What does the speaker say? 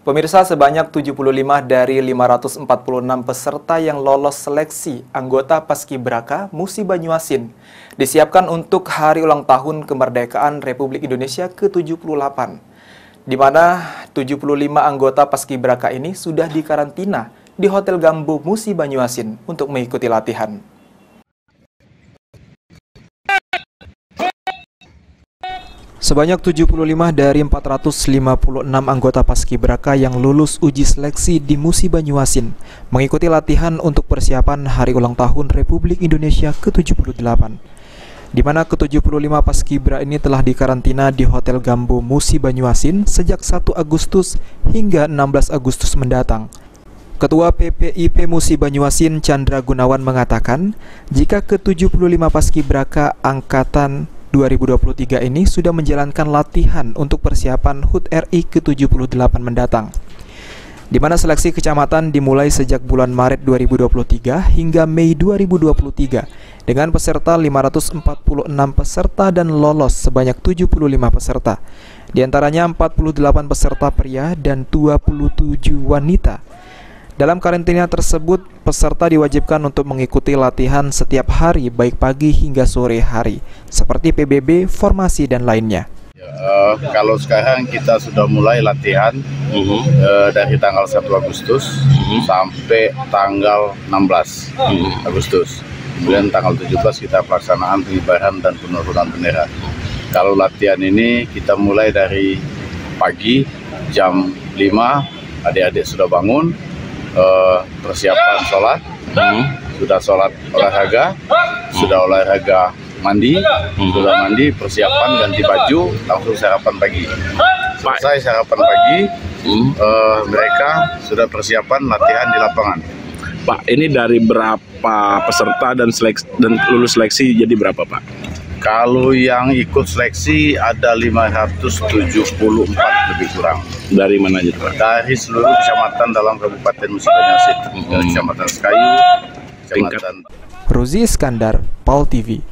Pemirsa, sebanyak 75 dari 546 peserta yang lolos seleksi anggota Paskibraka Musi Banyuasin disiapkan untuk Hari Ulang Tahun Kemerdekaan Republik Indonesia ke-78, di mana 75 anggota Paskibraka ini sudah dikarantina di Hotel Gambo Musi Banyuasin untuk mengikuti latihan. Sebanyak 75 dari 456 anggota Paskibraka yang lulus uji seleksi di Musi Banyuasin mengikuti latihan untuk persiapan Hari Ulang Tahun Republik Indonesia ke-78, di mana ke-75 Paskibra ini telah dikarantina di Hotel Gambo Musi Banyuasin sejak 1 Agustus hingga 16 Agustus mendatang. Ketua PPIP Musi Banyuasin Chandra Gunawan mengatakan, jika ke-75 Paskibraka Angkatan 2023 ini sudah menjalankan latihan untuk persiapan HUT RI ke-78 mendatang, di mana seleksi kecamatan dimulai sejak bulan Maret 2023 hingga Mei 2023 dengan peserta 546 peserta dan lolos sebanyak 75 peserta, di antaranya 48 peserta pria dan 27 wanita. Dalam karantina tersebut, peserta diwajibkan untuk mengikuti latihan setiap hari baik pagi hingga sore hari, seperti PBB, formasi, dan lainnya. Kalau sekarang kita sudah mulai latihan dari tanggal 1 Agustus sampai tanggal 16 Agustus. Kemudian tanggal 17 kita pelaksanaan pengibaran dan penurunan bendera. Kalau latihan ini kita mulai dari pagi jam 5, adik-adik sudah bangun, persiapan sholat, sudah sholat olahraga, sudah olahraga mandi, sudah mandi, persiapan ganti baju, langsung sarapan pagi. Selesai sarapan pagi, mereka sudah persiapan latihan di lapangan. Pak, ini dari berapa peserta dan lulus seleksi jadi berapa, Pak? Kalau yang ikut seleksi ada 574 lebih kurang. Dari mana aja, Pak? Dari seluruh kecamatan dalam Kabupaten Musi Banyuasin, Kecamatan Sekayu, Kecamatan Rozi Iskandar, PAL TV.